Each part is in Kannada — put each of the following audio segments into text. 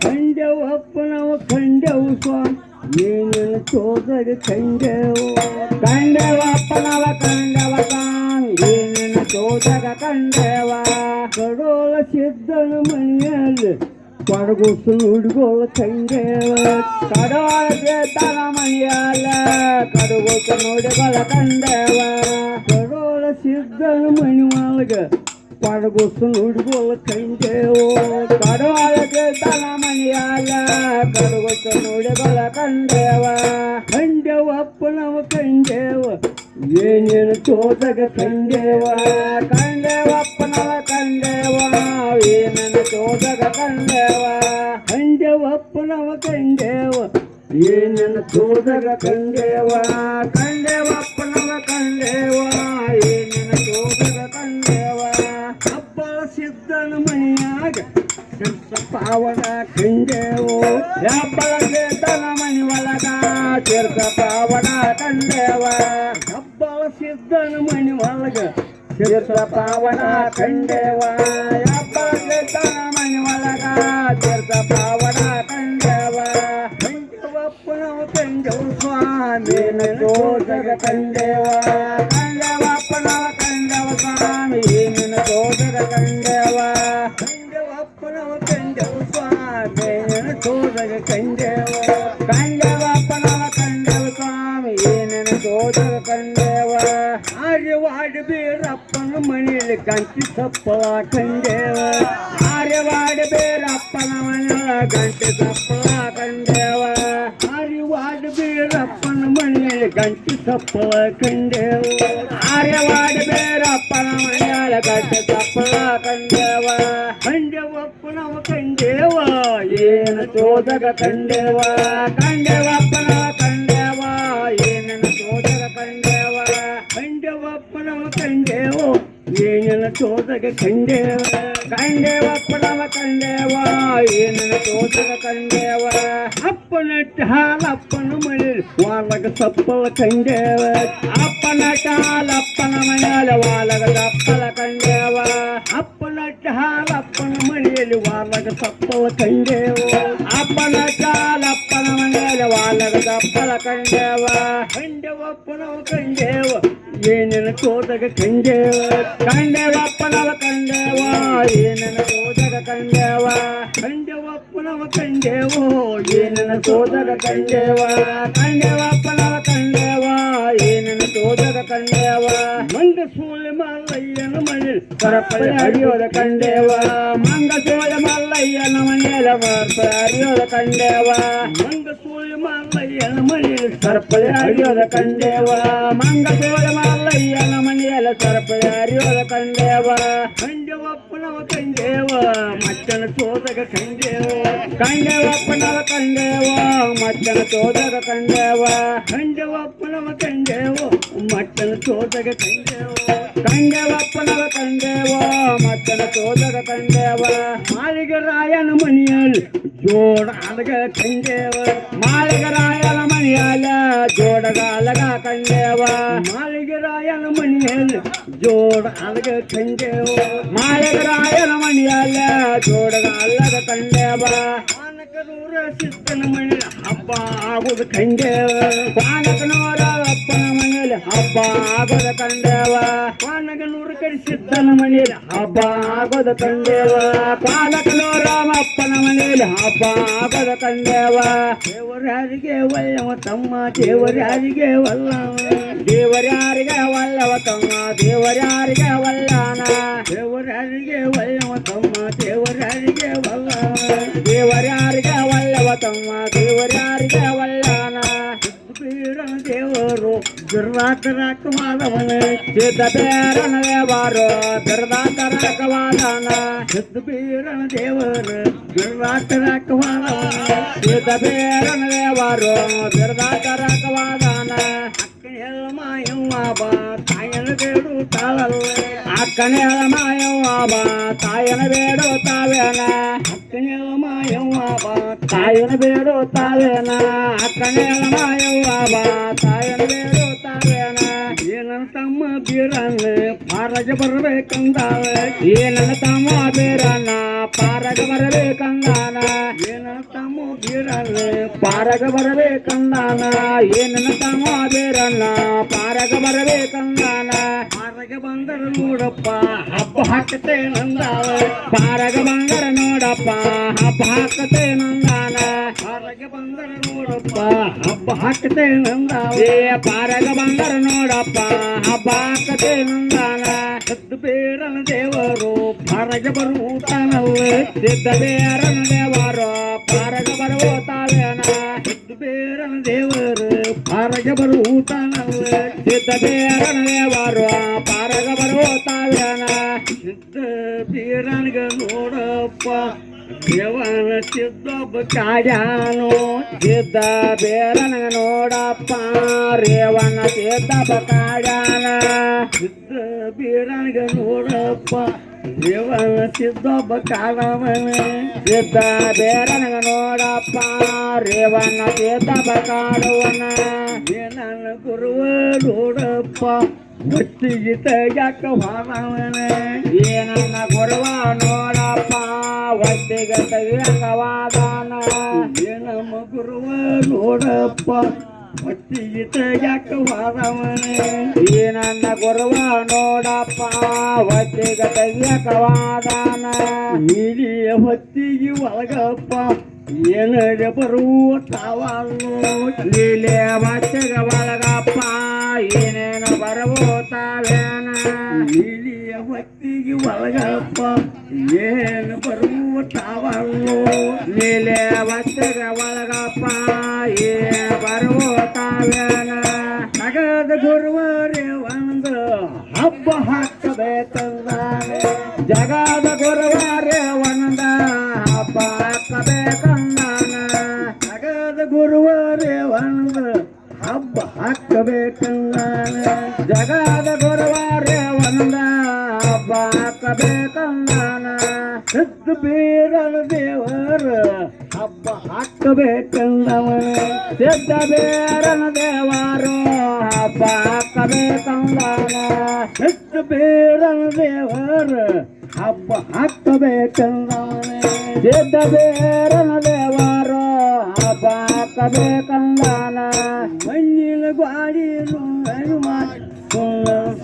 ಖಂಡವಪ್ಪನವ ಖಂಡವು ಸ್ವಾಮಿ ಏನೇನು ಚೋದರಿ ಖಂಡವು ಖಂಡವಪ್ಪನವ ಖಂಡವ ಸ್ವಾಮಿ ಏನೇನು ಚೋದರ ಖಂಡವ ಕಡೋಳ ಸಿದ್ಧನ ಮನೆಯಲ್ಲಿ ಕೊಡಗುಸು ನುಡಿಗೋಳ ಖಂಡವ ಕಡೋಳ ಸಿದ್ಧನ ಮನೆಯಲ್ಲ ಕಡಗುಸು ನುಡಿಗೋಳ ಖಂಡವ ಕಡೋಳ ಸಿದ್ಧನ ಮನೆ ಒಳಗ ಕೊಡಗುಸು ನುಡಿಗೋಳ ಖಂಡವು ಕಡೋಳ ಸಿದ್ಧನ ಮನೆಯಲ್ಲ ಕಡಗುಸು ನುಡಿಗೋಳ ಖಂಡವ ಖಂಡವಪ್ಪನವ ಖಂಡವ ಏನೇನು ಚೋದಗ ಖಂಡವ ಖಂಡವಪ್ಪನವ ಖಂಡವ ಏನೇನು ಚೋದಗ ಖಂಡವ ಖಂಡವಪ್ಪನವ ಖಂಡವ ಏನೇನು ಚೋದಗ ಖಂಡವ ಖಂಡವಪ್ಪನವ ಖಂಡವ ಏನೇನು ಚೋದಗ ಖಂಡವ ಹಬ್ಬಳ ಸಿದ್ಧನ ಮನೆಯಾಗ ಪಾವನ ಖಂಡವು ಹಬ್ಬಳ ಸಿದ್ಧನ ಮನೆ ಒಳಗ ತೀರ್ಥ ಪಾವನ ಖಂಡವ ಹಬ್ಬಳ ಸಿದ್ಧನ ಮನೆ ಒಳಗ ತೀರ್ಥ ಪಾವನ ಖಂಡವ ಹಬ್ಬಳ ಸಿದ್ಧನ ಮನೆ ಒಳಗ ತೀರ್ಥ ಪಾವನ ಖಂಡವ ಖಂಡವಪ್ಪನವ ಖಂಡವು ಸ್ವಾಮಿ ಚೋದಗ ಖಂಡವ ಖಂಡವಪ್ಪನವ ಖಂಡವ ಸ್ವಾಮಿ ನಿನ್ನ ಚೋದಗ ಖಂಡವ ಖಂಡವಪ್ಪನವ ಖಂಡವು ಸ್ವಾಮಿ ನಿನ್ನ ಚೋದಗ ಖಂಡವ ಖಂಡವಪ್ಪನವ ಖಂಡವ ಸ್ವಾಮಿ ನಿನ್ನ ಚೋದಗ ಖಂಡವ ಆರ್ಯವಾಡ ಬೇರಪ್ಪನ ಮನೆಯಲ್ಲಿ ಗಂಟಿ ಸಪ್ಪಳ ಖಂಡವ ಆರ್ಯವಾಡ ಬೇರಪ್ಪನ ಮನೆಯ ಗಂಟಿ ಸಪ್ಪಳ ಖಂಡವ ಆರ್ಯವಾಡ ಬೇರಪ್ಪನ ಮನೆಯಲ್ಲಿ ಗಂಟಿ ಸಪ್ಪಳ ಖಂಡವ ಆರ್ಯವಾಡ ಬೇರಪ್ಪನ ಮನೆಯ ಗಂಟಿ ಸಪ್ಪಳ ಖಂಡವ ಖಂಡವಪ್ಪನವ ಖಂಡವ ಏನು ಚೋದಗ ಖಂಡವ ಖಂಡವಪ್ಪನವ ಖಂಡವ ಏನನ ಚೋದಗ ಖಂಡವ ಖಂಡವಪ್ಪನವ ಖಂಡವ ಏನನ ಚೋದಗ ಖಂಡವ ಖಂಡವಪ್ಪನವ ಖಂಡವ ಏನನ ಚೋದಗ ಖಂಡವ ಅಪ್ಪನಟ್ಟ ಹಾಲಪ್ಪನ ಮನೆಯಲ್ಲಿ ವಾಲಗ ಸಪ್ಪಳ ಖಂಡವ ಅಪ್ಪನಟ್ಟ ಹಾಲಪ್ಪನ ಮನೆಯಲ್ಲಿ ವಾಲಗ ಸಪ್ಪಳ ಖಂಡವ ಅಪ್ಪನಟ್ಟ ಹಾಲಪ್ಪನ ಮನೆಯಲ್ಲಿ ವಾಲಗ ಸಪ್ಪಳ ಖಂಡವ ಅಪ್ಪನಟ್ಟ ಹಾಲಪ್ಪನ ಮನೆಯಲ್ಲಿ ವಾಲಗ ಸಪ್ಪಳ ಖಂಡವ ಖಂಡವಪ್ಪನವ ಖಂಡವ ಏನೇನ ಚೋದಗ ಖಂಡವ ಖಂಡವಪ್ಪನವ ಖಂಡವ ಏನೇನ ಚೋದಗ ಖಂಡವ ಖಂಡವಪ್ಪನವ ಖಂಡವ ಏನೇನ ಚೋದಗ ಖಂಡವ ಖಂಡವಪ್ಪನವ ಖಂಡವ ಏನೇನ ಚೋದಗ ಖಂಡವ ಮಂಗಸೂಳೆ ಮಲ್ಲಯ್ಯನ ಮನೆ ಸರಪಳಿ ಹರಿಯೋದ ಖಂಡವ ಮಂಗಸೂಳೆ ಮಲ್ಲಯ್ಯನ ಮನೆಯಲ್ಲ ಹರಿಯೋದ ಖಂಡವ ಮಂಗಸೂಳೆ ಮಲ್ಲಯ್ಯನ ಮನೆ ಸರಪಳಿ ಹರಿಯೋದ ಖಂಡವ ಮಂಗಸೂಳೆ ಮಲ್ಲಯ್ಯನ ಮನೆಯಲ್ಲ ಸರಪಳಿ ಹರಿಯೋದ ಖಂಡವ ಖಂಡವಪ್ಪನವ ಖಂಡವ ಮಚ್ಚನ ಚೋದಗ ಖಂಡವ ಖಂಡವಪ್ಪನವ ಖಂಡವ ಮಚ್ಚನ ಚೋದಗ ಖಂಡವ ಖಂಡವಪ್ಪನವ ಖಂಡವ ಮಚ್ಚನ ಚೋದಗ ಖಂಡವ ಖಂಡವಪ್ಪನವ ಖಂಡವ ಮಚ್ಚನ ಚೋದಗ ಖಂಡವ ಮಾಳಿಗರಾಯನ ಮನೆಯಲ್ಲಿ ಜೋಡ ಅಲಗ ಖಂಡವ ಮಾಳಿಗರಾಯನ ಮನೆಯಲ್ಲ ಜೋಡಗ ಅಲಗ ಖಂಡವ ಮಾಳಿಗರಾಯನ ಮನೆಯಲ್ಲಿ ಜೋಡ ಅಲಗ ಖಂಡವ ಮಾಳಿಗರಾಯನ ಮನೆಯಲ್ಲ ಜೋಡಗ ಅಲಗ ಖಂಡವ ಪಾನಕನೂರ ಸಿದ್ದನ ಮನೆಯಲ್ಲಿ ಹಬ್ಬ ಆಗೋದು ಖಂಡವ ಪಾನಕನೂರ ಅಪ್ಪನ ಮನೆಯಲ್ಲಿ ಹಬ್ಬ ಆಗೋದ ಖಂಡವ ಪಾನಕನೂರ ಕಡೆ ಸಿದ್ದನ ಮನೆಯಲ್ಲಿ ಹಬ್ಬ ಆಗೋದ ಖಂಡವ ಪಾನಕನೂರ ಅಪ್ಪನ ಮನೆಯಲ್ಲಿ ಹಬ್ಬ ಆಗೋದ ಖಂಡವ ದೇವರ್ಯಾರಿಗೆ ಒಲ್ಲವ ತಮ್ಮ ದೇವರ್ಯಾರಿಗೆ ಒಲ್ಲವ ದೇವರ್ಯಾರಿಗೆ ಒಲ್ಲವ ತಮ್ಮ ದೇವರ್ಯಾರಿಗೆ ಒಲ್ಲನ ದೇವರ್ಯಾರಿಗೆ ಒಲ್ಲವ ತಮ್ಮ ದೇವರ್ಯಾರಿಗೆ ಒಲ್ಲವ ದೇವರ್ಯಾರಿಗೆ ಒಲ್ಲವ ತಮ್ಮ ದೇವರ್ಯಾರಿಗೆ ಒಲ್ಲನ ಬೀರನ ದೇವರು ದುರ್ವಾತರಾಕ ಮಾಧವನ ಸಿದ್ಧ ಬೇರನ ದೇವರು ದುರ್ವಾತರಾಕ ಮಾಧವನ ಸಿದ್ಧ ಬೀರನ ದೇವರು ದುರ್ವಾತರಾಕ ಮಾಧವನ ಸಿದ್ಧ ಬೇರನ ದೇವರು ದುರ್ವಾತರಾಕ ಮಾಧವನ ಅಕ್ಕನ ಮಾಯವ್ವ ಬಾ ತಾಯನ ಬೇಡು ತಾಳಲ್ಲ ಅಕ್ಕನ ಮಾಯವ್ವ ಬಾ ತಾಯನ ಬೇಡು ತಾವೇನ ಅಕ್ಕನ ಮಾಯವ್ವ ಬಾ ತಾಯನ ಬೇಡು ತಾವೇನ ಅಕ್ಕನ ಮಾಯವ್ವ ಬಾ ತಾಯನ ಬೇಡು ತಾವೇನ ಏನಂತ ತಮ್ಮ ಬೀರಣ್ಣ ಪಾರಗ ಬರ್ಬೇಕಂದಾಳ ನನ್ನ ತಮ್ಮ ಬೀರಣ್ಣ ಪಾರಗ ಬರ್ಬೇಕಂದಾನ ನನ್ನ ತಮ್ಮ ಬೀರಣ್ಣ ಪಾರಗ ಬರ್ಬೇಕಂದಾನ ನನ್ನ ತಮ್ಮ ಬೀರಣ್ಣ ಪಾರಗ ಬರ್ಬೇಕಂದಾನ ಪಾರಗ ಬಂದರ ನೋಡಪ್ಪ ಹಬ್ಬ ಹಾಕತೆ ನಂದಾಳ ಪಾರಗ ಬಂದರ ನೋಡಪ್ಪ ಹಬ್ಬ ಹಾಕತೆ ನಂದಾನ ಪಾರಗ ಬಂದರ ನೋಡಪ್ಪ ಹಬ್ಬ ಹಾಕತೆ ನಂದಾಳ ಪಾರಗ ಬಂದರ ನೋಡಪ್ಪ ಹಬ್ಬ ಹಾಕತೆ ನಂದಾನ ಸಿದ್ಧ ಬೇರನ ದೇವರು ಪಾರಗ ಬರುತ್ತಾನವ ಸಿದ್ಧ ಬೇರನ ದೇವರು ಪಾರಗ ಬರುತ್ತಾವೇನ ಸಿದ್ಧ ಬೇರನ ದೇವರು ಪಾರಗ ಬರುತ್ತಾನವ ಸಿದ್ಧ ಬೇರನ ದೇವರು ಪಾರಗ ಬರುತ್ತಾವೇನ ಸಿದ್ಧ ಬೀರನಿಗ ನೋಡಪ್ಪ ದೇವನ ಸಿದ್ದೊಬ್ಬ ಕಾಡ್ಯಾನು ಸಿದ್ಧ ಬೇರನ ನೋಡಪ್ಪ ರೇವನ ಸಿದ್ದೊಬ್ಬ ಕಾಡ್ಯಾನ ಸಿದ್ಧ ಬೀರನಿಗ ನೋಡಪ್ಪ ದೇವನ ಸಿದ್ದೊಬ್ಬ ಕಾಡವನ ಸಿದ್ಧ ಬೇರನ ನೋಡಪ್ಪ ರೇವನ ಸಿದ್ದೊಬ್ಬ ಕಾಡುವನ ನನ್ನ ಗುರುವ ನೋಡಪ್ಪ ಒಟ್ಟಿಗೆ ತೆಗ್ಯಾಕ ಹೋದವನ ನನ್ನ ಗುರುವ ನೋಡಪ್ಪ ಒಟ್ಟಿಗೆ ತೆಗಿಯಾಕ ವಾದಾನ ನಮ್ಮ ಗುರುವ ನೋಡಪ್ಪ ಒಟ್ಟಿಗೆ ತೆಗ್ಯಾಕ ಹೋದವನ ನನ್ನ ಗುರುವ ನೋಡಪ್ಪ ಒಟ್ಟಿಗೆ ತೆಗಿಯಾಕ ವಾದಾನ ನೀಲಿಯ ಹೊತ್ತಿಗೆ ಒಳಗಪ್ಪ ಏನಾರ ಬರುವ ತಾವಲ್ಲು ನೀಲೆ ಬಚ್ಚಗ ಒಳಗಪ್ಪ ಏನೇನು ಬರಬೋತಾವೇನ ನೀಲಿಯ ಹೊತ್ತಿಗೆ ಒಳಗಪ್ಪ ಏನು ಬರುವ ತಾವಲ್ಲು ನೀಲೆ ಬಚ್ಚಗ ಒಳಗಪ್ಪ ಏನು ಬರಬೋತಾವೇನ ನಗದ ಗುರುವರೇ ಒಂದು ಹಬ್ಬ ಹಾಕಬೇಕಂದಾನೆ ಜಗದ ಗುರುವರೇ ಒಂದ ಹಬ್ಬ ಹಾಕಬೇಕಂದಾನ ಜಗದ ಗುರುವರೇ ಒಂದು ಹಬ್ಬ ಹಾಕಬೇಕಂದಾನ ಜಗದ ಗುರುವರೇ ಒಂದ ಹಬ್ಬ ಹಾಕಬೇಕಂದಾನ ಸಿದ್ಧ ಬೀರನ ದೇವರು ಹಬ್ಬ ಹಾಕಬೇಕಂದವನ ಸಿದ್ಧ ಬೀರನ ದೇವರು ಹಬ್ಬ ಹಾಕಬೇಕಂದಾನ ಸಿದ್ಧ ಬೀರನ ದೇವರು ಹಬ್ಬ ಹಾಕಬೇಕಂದವನ ಸಿದ್ಧ ಬೀರನ ದೇವರು ಹಬ್ಬ ಹಾಕಬೇಕಂದಾನ ಮಣ್ಣಿನ ಗಾಡಿ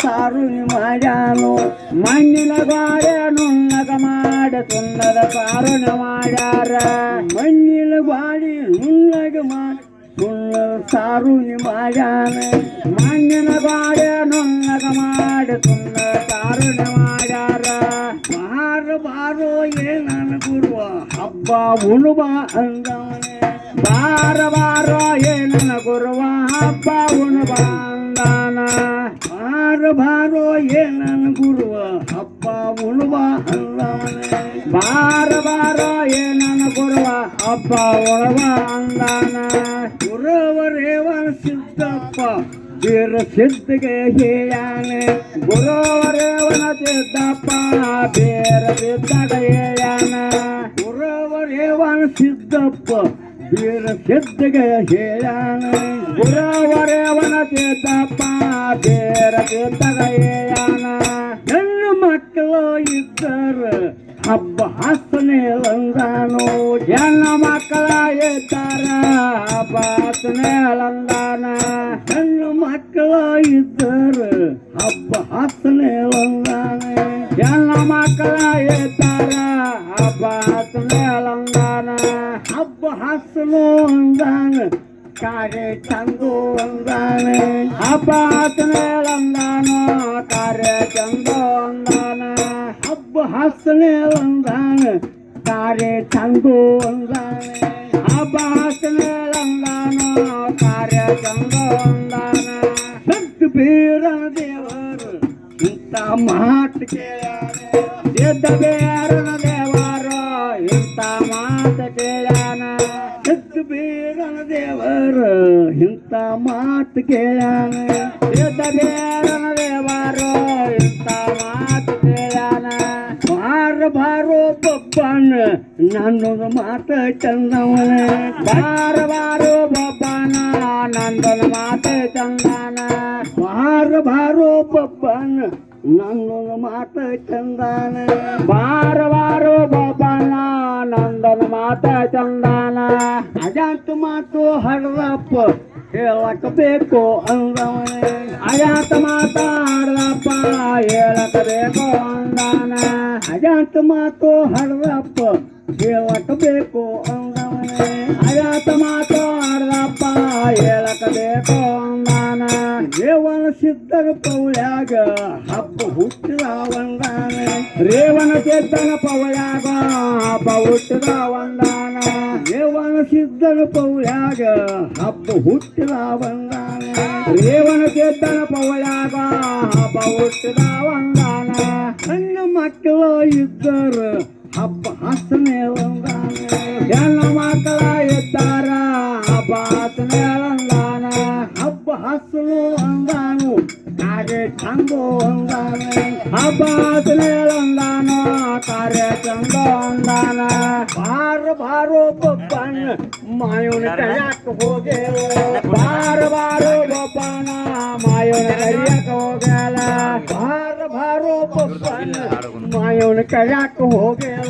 ಸಾರು ಮಾಡ್ಯಾನು ಮಣ್ಣಿನ ಗಾಡೆ ನುಣ್ಣಗ ಮಾಡ ಸುಣ್ಣದ ಸಾರುನ ಮಾಡ್ಯಾರ ಮಣ್ಣಿನ ಗಾಡಿ ನುಣ್ಣಗ ಮಾಡ ಸುಣ್ಣದ ಸಾರುನಿ ಮಾಡ್ಯಾನ ಮಣ್ಣಿನ ಗಾಡೆ ನುಣ್ಣಗ ಮಾಡ ಸುಣ್ಣ ಸಾರುನ ಮಾಡ್ಯಾರ ಬಾರೋ ಏನನ ಗುರುವ ಹಬ್ಬ ಉಣುವ ಅಂದವನೇ ಬಾರೋ ಏನನ ಗುರುವ ಹಬ್ಬ ಉಣುವ ಅಂದಾನ ಬಾರೋ ಏನನ ಗುರುವ ಹಬ್ಬ ಉಣುವ ಅಂದವನೇ ಬಾರೋ ಏನನ ಗುರುವ ಹಬ್ಬ ಉಣುವ ಅಂದಾನ ಗುರುವರೇವನ ಸಿದ್ದಪ್ಪ ಬೀರ ಸಿದ್ಧಗೆ ಹೇಯಾನೆ ಗುರುವರೇವನ ಸಿದ್ದಪ್ಪ ಬೇರ ಸಿದ್ಧಗ ಹೇಯಾನ ಗುರುವರೇವನ ಸಿದ್ದಪ್ಪ ಬೀರ ಸಿದ್ಧಗೆ ಹೇಯಾನ ಗುರುವರೇವನ ಸಿದ್ದಪ್ಪ ಬೇರ ಸಿದ್ಧಗ ಹೇಯಾನ ಹೆಣ್ಣು ಮಕ್ಕಳು ಇದ್ದರು ಹಬ್ಬ ಹಸನೆ ಲಂದಾನು ಹೆಣ್ಣು ಮಕ್ಕಳ ಇದ್ದಾರ ಹಬ್ಬ ಹಸನೆ ಲಂದಾನ ಹೆಣ್ಣು ಮಕ್ಕಳ ಇದ್ದರು ಹಬ್ಬ ಹಸನೆ ಲಂದಾನ ಹೆಣ್ಣು ಮಕ್ಕಳ ಇದ್ದಾರ ಹಬ್ಬ ಹಸನೆ ಲಂದಾನ ಹಬ್ಬ ಹಸನು ಅಂದಾನ ಕಾರ್ಯ ಚಂದು ಅಂದಾನ ಹಬ್ಬ ಹಸನೆ ಲಂದಾನು ಕಾರ್ಯ ಚಂದು ಅಂದಾನ ಹಬ್ಬ ಹಸನೆ ಲಂದಾನ ಕಾರ್ಯ ಚಂದು ಅಂದಾನ ಹಬ್ಬ ಹಸನೆ ಲಂದಾನು ಕಾರ್ಯ ಚಂದು ಅಂದಾನ ಸಿದ್ಧ ಬೀರನ ದೇವರು ಇಂಥ ಮಾತು ಕೇಳ್ಯಾನ ಸಿದ್ಧ ಬೀರನ ದೇವರು ಇಂಥ ಮಾತು ಕೇಳ್ಯಾನ ಸಿದ್ಧ ಬೀರನ ದೇವರು ಇಂಥ ಮಾತು ಕೇಳ್ಯಾನ ಸಿದ್ಧ ಬೀರನ ದೇವರು ಇಂಥ ಮಾತು ಕೇಳ್ಯಾನ ಬಾರೋ ಬಬ್ಬನ ನನ್ನೊಂದು ಮಾತ ಚಂದವನ ಬಾರೋ ಬಬ್ಬನ ನಂದನ ಮಾತ ಚಂದನ ಬಾರೋ ಬಬ್ಬನ ನನ್ನೊಂದು ಮಾತ ಚಂದನ ಬಾರೋ ಬಬ್ಬನ ನಂದನ ಮಾತ ಚಂದನ ಅಜಾಂತ ಮಾತು ಹಡದಪ್ಪ ಹೇಳಕ ಬೇಕು ಅಂದವನೇ ಅಜಾಂತ ಮಾತಾಡದಪ್ಪ ಹೇಳಕ ಬೇಕು ಅಂದಾನ ಅಜಾಂತ ಮಾತು ಹಡದಪ್ಪ ಹೇಳಕ ಬೇಕು ಅಂದವನೇ ಅಜಾಂತ ಮಾತು ಆಡದಪ್ಪ ಹೇಳಕ ಬೇಕು ಅಂದಾನ ರೇವಣ ಸಿದ್ಧನ ಪೌಳ್ಯಾಗ ಹಬ್ಬ ಹುಟ್ಟಿದ ಒಂದಾನ ರೇವಣ ಸಿದ್ಧನ ಪೌಳ್ಯಾಗ ಹಬ್ಬ ಹುಟ್ಟಿದ ಒಂದಾನ ರೇವಣ ಸಿದ್ಧನ ಪೌಳ್ಯಾಗ ಹಬ್ಬ ಹುಟ್ಟಿದ ಒಂದಾನ ರೇವಣ ಸಿದ್ಧನ ಪೌಳ್ಯಾಗ ಹಬ್ಬ ಹುಟ್ಟಿದ ಒಂದಾನ ಹೆಣ್ಣು ಮಕ್ಕಳು ಇದ್ದರು ಹಬ್ಬ ಹಸನೆ ಒಂದಾನ ಹೆಣ್ಣು ಮಕ್ಕಳ ಇದ್ದಾರ ಹಬ್ಬ ಹಸನೆ ಒಂದಾನ ಹಬ್ಬ ಹಸನು ಅಂದಾನು ಕಾರ್ಯ ಚಂದೋ ಅಂದಾನ ಹಬ್ಬ ಹಸನೆ ಅಂದಾನ ಕಾರ್ಯ ಚಂದೋ ಅಂದಾನ ಬಾರೋ ಬಬ್ಬನ ಮಾಯೋನ ಕರಿಯಾಕ ಹೋಗೇವ ಬಾರೋ ಬಬ್ಬನ ಮಾಯೋನ ಕರಿಯಾಕ ಹೋಗಲ್ಲ ಬಾರೋ ಬಬ್ಬನ ಮಾಯೋನ ಕರಿಯಾಕ ಹೋಗೇವ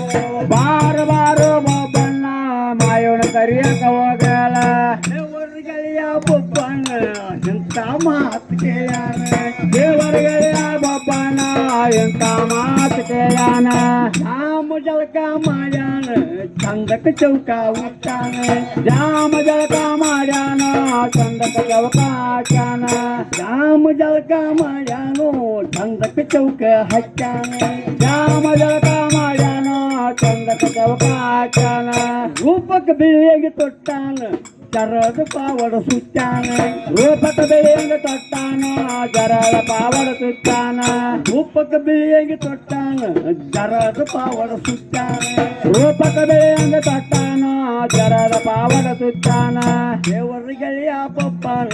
ಬಾರೋ ಬಬ್ಬನ ಮಾಯೋನ ಕರಿಯಾಕ ಹೋಗಲ್ಲ ದೇವರಿಗೆಳೆಯ ಬಬ್ಬನ ಎಂತ ಮಾತು ಕೇಳ್ಯಾನ ದೇವರಿಗೆಳೆಯ ಬಬ್ಬನ ಎಂತ ಮಾತು ಕೇಳ್ಯಾನ ಜಾಮ ಜಳಕ ಮಾಡ್ಯಾನ ಚಂದಕ ಚೌಕ ಉಟ್ಟಾನ ಜಾಮ ಜಳಕ ಮಾಡ್ಯಾನ ಚಂದಕ ಚೌಕ ಹಾಕ್ಯಾನ ಜಾಮ ಜಳಕ ಮಾಡ್ಯಾನೋ ಚಂದಕ ಚೌಕ ಹಚ್ಚಾನ ಜಾಮ ಜಳಕ ಮಾಡ್ಯಾನ ಚಂದಕ ಚೌಕ ಹಾಕ್ಯಾನ ರೂಪಕ ಬಿಳಿಯಾಗಿ ತೊಟ್ಟಾನ ಜರದ ಪಾವಡ ಸುತ್ತಾನ ರೂಪಕ ಬಿಳಿಯಾಗಿ ತೊಟ್ಟಾನ ಜರದ ಪಾವಡ ಸುತ್ತಾನ ರೂಪಕ ಬಿಳಿಯಾಗಿ ತೊಟ್ಟಾನ ಜರದ ಪಾವಡ ಸುತ್ತಾನ ರೂಪಕ ಬಿಳಿಯಾಗಿ ತೊಟ್ಟಾನ ಜರದ ಪಾವಡ ಸುತ್ತಾನ ದೇವರಿಗೆಳೆಯ ಬಬ್ಬನ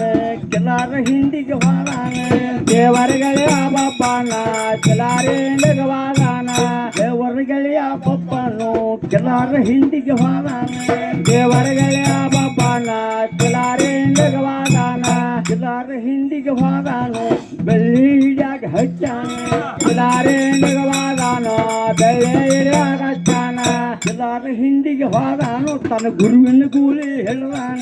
ಕೆಲರ ಹಿಂದಿಗೆ ಹೋದಾನ ದೇವರಿಗೆಳೆಯ ಬಬ್ಬನ ಕೆಲರ ಹಿಂದಿಗೆ ಹೋದಾನ ದೇವರಿಗೆಳೆಯ ಬಬ್ಬನು ಕೆಲರ ಹಿಂದಿಗೆ ಹೋದಾನ ದೇವರಿಗೆಳೆಯ ಬಬ್ಬನ ಕೆಲರ ಹಿಂದಿಗೆ ಹೋದಾನ ಕೆಲರ ಹಿಂದಿಗೆ ಹೋದಾನು ಬೆಳ್ಳಿ ಹಿಡಿಯಾಗ ಹಚ್ಚಾನ ಕೆಲರ ಹಿಂದಿಗೆ ಹೋದಾನು ಬೆಳ್ಳಿ ಹಿಡಿಯಾಗ ಹಚ್ಚಾನ ಕೆಲರ ಹಿಂದಿಗೆ ಹೋದಾನು ತನ್ನ ಗುರುವಿನ ಕೂಲಿ ಹಿಡ್ದಾನ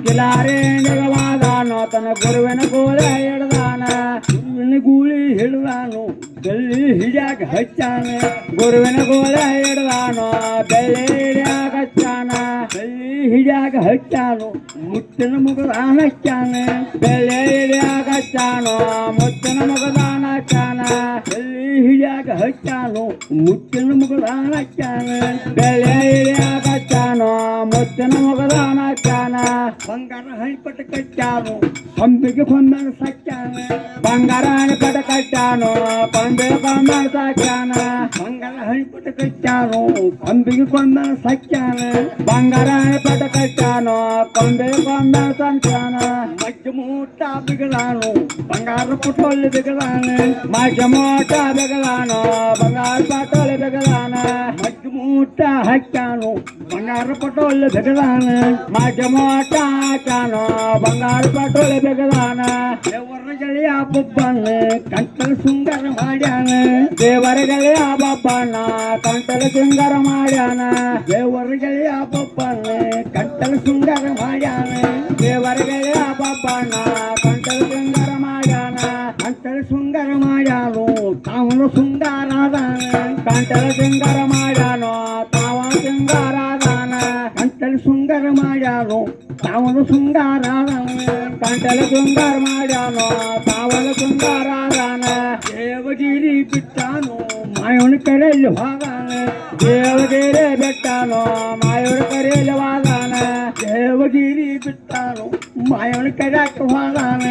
ಕೆಲರ ಹಿಂದಿಗೆ ಹೋದಾನು ತನ್ನ ಗುರುವಿನ ಕೂಲಿ ಹಿಡ್ದಾನ ಗುರುವಿನ ಗೂಳಿ ಹಿಡ್ದಾನು ಬೆಳ್ಳಿ ಹಿಡಿಯಾಗ ಹಚ್ಚಾನ ಗುರುವಿನ ಗೋಳೆ ಹಿಡ್ದಾನು ಬೆಳ್ಳಿ ಹಿಡಿಯಾಗ ಹಚ್ಚಾನ ಬೆಳ್ಳಿ ಹಿಡಿಯಾಗ ಹಚ್ಚಾನು ಮುತ್ತಿನ ಮುಗದಾನ ಹಚ್ಚಾನ ಬೆಳ್ಳಿ ಹಿಡಿಯಾಗ ಹಚ್ಚಾನು ಮುತ್ತಿನ ಮುಗದಾನ ಹಚ್ಚಾನ ಬೆಳ್ಳಿ ಹಿಡಿಯಾಗ ಹಚ್ಚಾನು ಮುತ್ತಿನ ಮುಗದಾನ ಹಚ್ಚಾನ ಬೆಳ್ಳಿ ಹಿಡಿಯಾಗ ಹಚ್ಚಾನು ಮುತ್ತಿನ ಮುಗದಾನ ಹಚ್ಚಾನ ಬಂಗಾರ ಹಣಿಪಟ ಕಚ್ಚಾನು ಕೊಂಬಿಗೆ ಕೊಂಬನ ಸಚ್ಚಾನ ಬಂಗಾರ ಹಣಿಪಟ ಕಚ್ಚಾನು ಕೊಂಬಿಗೆ ಕೊಂಬನ ಸಚ್ಚಾನ ಬಂಗಾರ ಹಣಿಪಟ ಕಚ್ಚಾನು ಕೊಂಬಿಗೆ ಕೊಂಬನ ಸಚ್ಚಾನ ಬಂಗಾರ ಹಣಿಪಟ ಕಚ್ಚಾನು ಕೊಂಬಿಗೆ ಕೊಂಬನ ಸಚ್ಚಾನ ಮಜ್ಜ ಮೂಟ ಬಿಗಲಾನು ಬಂಗಾರ ಪುಟೋಲಿ ಬಿಗಲಾನ ಮಜ್ಜ ಮೂಟ ಬಿಗಲಾನು ಬಂಗಾರ ಪಟೋಲಿ ಬಿಗಲಾನ ಮಜ್ಜ ಮೂಟ ಹಾಕ್ಯಾನು ಬಂಗಾರ ಪಟೋಲಿ ಬಿಗಲಾನ ಮಜ್ಜ ಮೂಟ ಹಾಕ್ಯಾನು ಬಂಗಾರ ಪಟೋಲಿ ಬಿಗಲಾನ ದೇವರಗೆಳೆಯ ಬಬ್ಬನ ಕಂಟಲ ಸುಂದರ ಮಾಡ್ಯಾನ ದೇವರಗೆಳೆಯ ಬಬ್ಬನ ಕಂಟಲ ಸುಂದರ ಮಾಡ್ಯಾನ ದೇವರಗೆಳೆಯ ಬಬ್ಬನ ಕಂಟಲ ಸುಂದರ ಮಾಡ್ಯಾನ ದೇವರಗೆಳೆಯ ಬಬ್ಬನ ಕಂಟಲ ಸುಂದರ ಮಾಡ್ಯಾನ ಕಂಟಲ ಸುಂದರ ಮಾಡ್ಯಾನು ತಾವನು ಸುಂದರಾದಾನ ಕಂಟಲ ಸುಂದರ ಮಾಡ್ಯಾನು ತಾವ ಸುಂದರಾದಾನ ಕಂಟಲ ಸುಂದರ ಮಾಡ್ಯಾನು ತಾವನು ಸುಂದರಾದಾನ ಕಂಟಲ ಸುಂದರ ಮಾಡ್ಯಾನು ತಾವನು ಸುಂದರಾದಾನ ದೇವಗಿರಿ ಬಿಟ್ಟಾನು ಮಾಯವನ ಕರೆಯಲ್ಲಿ ಹೋದಾನ ದೇವಗಿರಿ ಬಿಟ್ಟಾನು ಮಾಯವನ ಕರೆಯಲ್ಲಿ ಹೋದಾನ ದೇವಗಿರಿ ಬಿಟ್ಟಾನು ಮಾಯವನ ಕರೆಯಕ್ಕೆ ಹೋದಾನ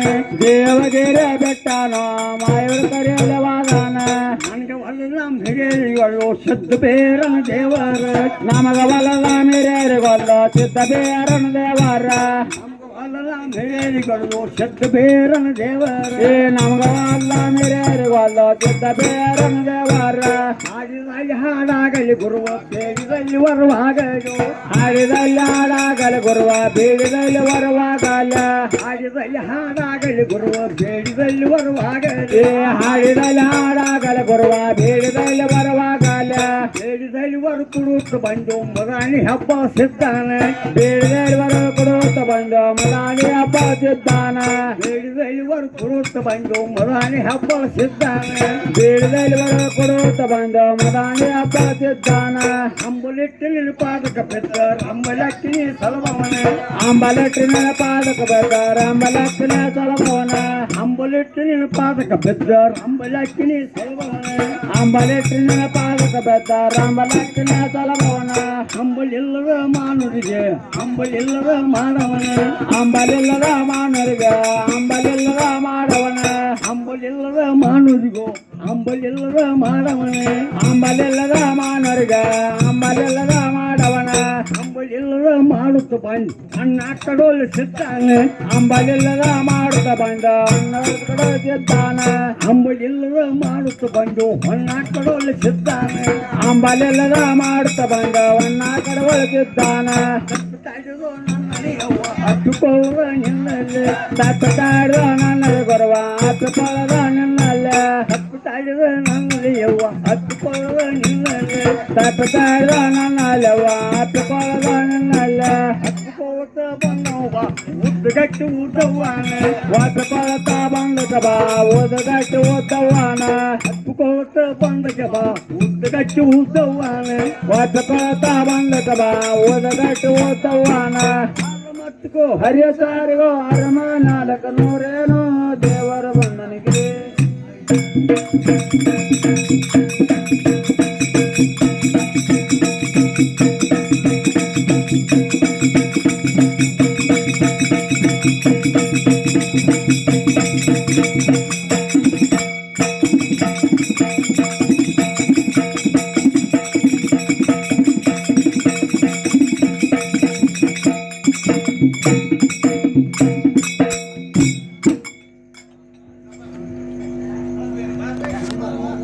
ದೇವಗಿರಿ ಬಿಟ್ಟಾನು ಮಾಯವನ ಕರೆಯಲ್ಲಿ ಹೋದಾನ ನನಗೆ ಹೊಲದ ಮಿರೇರಿಗಳು ಸಿದ್ಧ ಬೇರನ ದೇವರ ನಮಗ ಹೊಲದ ಮಿರೇರಿಗೊಲ್ಲ ಸಿದ್ಧ ಬೇರನ ದೇವರ ಅಲ್ಲ ಮೇರಿಗಳು ಶಬ್ದ ಬೇರನ ದೇವರ ನಮಗಲ್ಲ ಮೇರಿಗಲ್ಲ ಶಬ್ದ ಬೇರನ ದೇವರ ಹಾಡಿದಲ್ಲಿ ಹಾಡಾಗಲಿ ಗುರುವ ಬೇಡಿದಲ್ಲಿ ಬರುವಾಗಲು ಹಾಡಿದಲ್ಲಿ ಹಾಡಾಗಲಿ ಗುರುವ ಬೇಡಿದಲ್ಲಿ ಬರುವಾಗಲ್ಲ ಹಾಡಿದಲ್ಲಿ ಹಾಡಾಗಲಿ ಗುರುವ ಬೇಡಿದಲ್ಲಿ ಬರುವಾಗಲಿ ಹಾಡಿದಲ್ಲಿ ಹಾಡಾಗಲಿ ಗುರುವ ಬೇಡಿದಲ್ಲಿ ಬರುವಾಗಲ್ಲ ಬೇಡಿದಲ್ಲಿ ಬರು ಕುಡುತ್ತ ಬಂದು ಮದಾನಿ ಹಬ್ಬ ಸಿದ್ದಾನೆ ಬೇಡಿದಲ್ಲಿ ಬರು ಕುಡುತ್ತ ಬಂದು ಮದಾನಿ ಹಬ್ಬ ಸಿದ್ದಾನ ಬೇಡಿದಲ್ಲಿ ಬರು ಕುಡುತ್ತ ಬಂದು ಮದಾನಿ ಹಬ್ಬ ಸಿದ್ದಾನೆ ಬೇಡಿದಲ್ಲಿ ಬರು ಕುಡುತ್ತ ಬಂದು ಮದಾನಿ ಹಬ್ಬ ಸಿದ್ದಾನ ಅಂಬಲಿಟ್ಟಿನ ಪಾದಕ ಬೆದ್ದರ್ ಅಂಬಲಕ್ಕಿನಿ ಸಲಭವನ ಅಂಬಲಟ್ಟಿನ ಪಾದಕ ಬೆದ್ದರ್ ಅಂಬಲಕ್ಕಿನ ಸಲಭವನ ಅಂಬಲಿಟ್ಟಿನ ಪಾದಕ ಬೆದ್ದರ್ ಅಂಬಲಕ್ಕಿನಿ ಸಲಭವನ ಅಂಬಲಿಟ್ಟಿನ ಪಾದಕ ಬೆದ್ದರ್ ಅಂಬಲಕ್ಕಿನ ಸಲಭವನ ಅಂಬಲಿಲ್ಲದ ಮಾನವರಿಗೆ ಅಂಬಲಿಲ್ಲದ ಮಾಡವನ ಅಂಬಲಿಲ್ಲದ ಮಾನವರಿಗೆ ಅಂಬಲಿಲ್ಲದ ಮಾಡವನ ಅಂಬಲಿಲ್ಲದ ಮಾನವರಿಗೂ ಅಂಬಲಿಲ್ಲದ ಮಾಡವನ ಅಂಬಲಿಲ್ಲದ ಮಾನವರಿಗೆ ಅಂಬಲಿಲ್ಲದ ಮಾಡವನ ಅಂಬಲಿಲ್ಲದ ಮಾಡುತ್ತ ಬಂದು ಅಣ್ಣ ಕಡೋಲ್ ಸಿದ್ದಾನೆ ಅಂಬಲಿಲ್ಲದ ಮಾಡುತ್ತ ಬಂದು ಅಣ್ಣ ಕಡೋಲ್ ಸಿದ್ದಾನ ಅಂಬಲಿಲ್ಲದ ಮಾಡುತ್ತ ಬಂದು ಅಣ್ಣ ಕಡೋಲ್ ಸಿದ್ದಾನೆ ಅಂಬಲಿಲ್ಲದ ಮಾಡುತ್ತ ಬಂದು ಅಣ್ಣ ಕಡೋಲ್ ಸಿದ್ದಾನ ಹತ್ತುಕೊಳ್ಳ ನಿನ್ನಲ್ಲಿ ತಪ್ಪತಾಡುವ ನನ್ನಲ್ಲಿ ಬರುವ ಹತ್ತುಕೊಳ್ಳದ ನಿನ್ನಲ್ಲಿ ಹತ್ತುತ್ತಾಡಿದ ನನ್ನಲ್ಲಿ ಯವ್ವ ಹತ್ತುಕೊಳ್ಳದ ನಿನ್ನಲ್ಲಿ ತಪ್ಪತಾಡುವ ನನ್ನಲ್ಲಿ ಯವ್ವ ಹತ್ತುಕೊಳ್ಳದ ನಿನ್ನಲ್ಲಿ ಹತ್ತುಕೊಳ್ಳುತ್ತ ಬಂದವ ಉದ್ದಗಟ್ಟು ಉದ್ದವ್ವಾನ ಹತ್ತುಕೊಳ್ಳುತ್ತ ಬಂದಕ ಬಾ ಉದ್ದಗಟ್ಟು ಉದ್ದವ್ವಾನ ಹತ್ತುಕೊಳ್ಳುತ್ತ ಬಂದಕ ಬಾ ಉದ್ದಗಟ್ಟು ಉದ್ದವ್ವಾನ ಹತ್ತುಕೊಳ್ಳುತ್ತ ಬಂದಕ ಬಾ ಉದ್ದಗಟ್ಟು ಉದ್ದವ್ವಾನ ಹರಿಯ ಸಾರಿಗೋ ಅರಮ 400 ದೇವರ ಬಂದನಿಗೆ